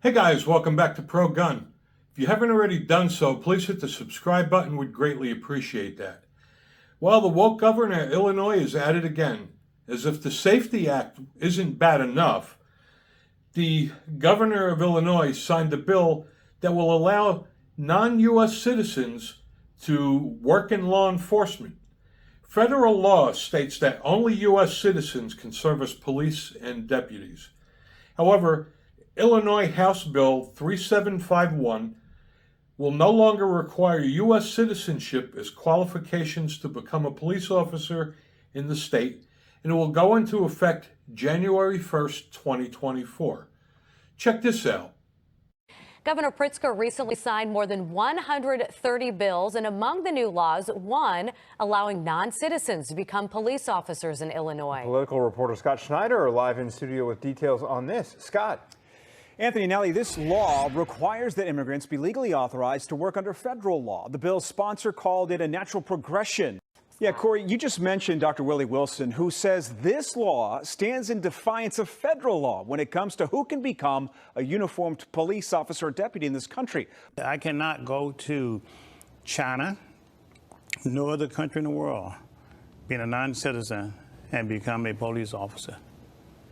Hey guys, welcome back to Pro Gun. If you haven't already done so, please hit the subscribe button. We'd greatly appreciate that. Well, the woke governor of Illinois is at it again. As if the Safety Act isn't bad enough, the governor of Illinois signed a bill that will allow non-U.S. citizens to work in law enforcement. Federal law states that only U.S. citizens can serve as police and deputies. However, Illinois House Bill 3751 will no longer require U.S. citizenship as qualifications to become a police officer in the state, and it will go into effect January 1st, 2024. Check this out. Governor Pritzker recently signed more than 130 bills, and among the new laws, one allowing non-citizens to become police officers in Illinois. Political reporter Scott Schneider live in studio with details on this. Scott. Anthony Nelly, this law requires that immigrants be legally authorized to work under federal law. The bill's sponsor called it a natural progression. Yeah, Corey, you just mentioned Dr. Willie Wilson, who says this law stands in defiance of federal law when it comes to who can become a uniformed police officer or deputy in this country. I cannot go to China, no other country in the world, being a non-citizen and become a police officer.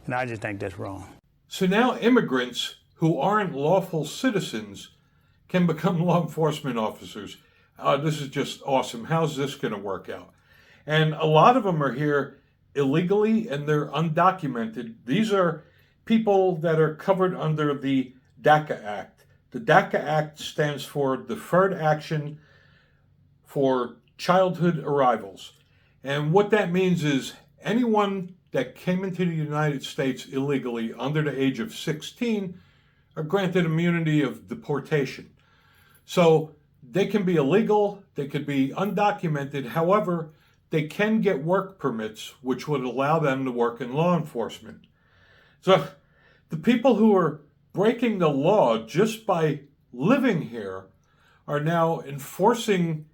And I just think that's wrong. So now immigrants who aren't lawful citizens can become law enforcement officers. This is just awesome. How's this going to work out? And a lot of them are here illegally and they're undocumented. These are people that are covered under the DACA Act. The DACA Act stands for Deferred Action for Childhood Arrivals. And what that means is anyone that came into the United States illegally under the age of 16 are granted immunity of deportation. So they can be illegal, they could be undocumented, however, they can get work permits, which would allow them to work in law enforcement. So the people who are breaking the law just by living here are now enforcing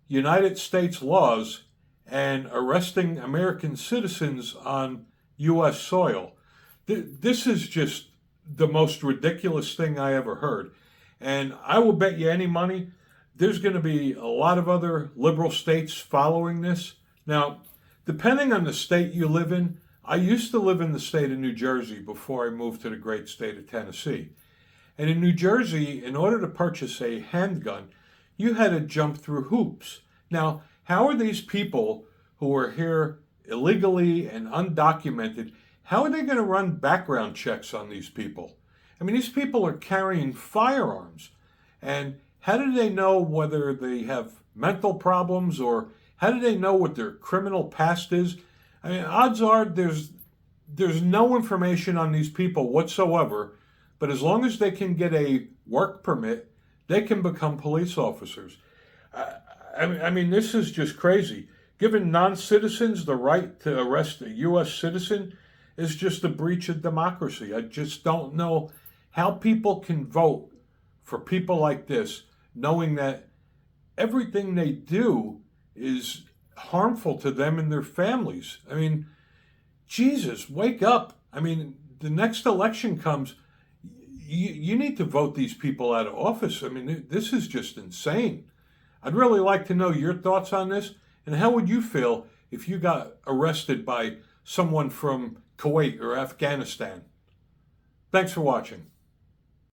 United States laws and arresting American citizens on U.S. soil. This is just the most ridiculous thing I ever heard. And I will bet you any money there's going to be a lot of other liberal states following this. Now, depending on the state you live in, I used to live in the state of New Jersey before I moved to the great state of Tennessee. And in New Jersey, in order to purchase a handgun, you had to jump through hoops. Now, how are these people who are here illegally and undocumented, how are they going to run background checks on these people? I mean, these people are carrying firearms. And how do they know whether they have mental problems or how do they know what their criminal past is? I mean, odds are there's no information on these people whatsoever, but as long as they can get a work permit, they can become police officers. I mean, this is just crazy. Giving non-citizens the right to arrest a U.S. citizen is just a breach of democracy. I just don't know how people can vote for people like this, knowing that everything they do is harmful to them and their families. I mean, Jesus, wake up. I mean, the next election comes, you need to vote these people out of office. I mean, this is just insane. I'd really like to know your thoughts on this, and how would you feel if you got arrested by someone from Kuwait or Afghanistan? Thanks for watching.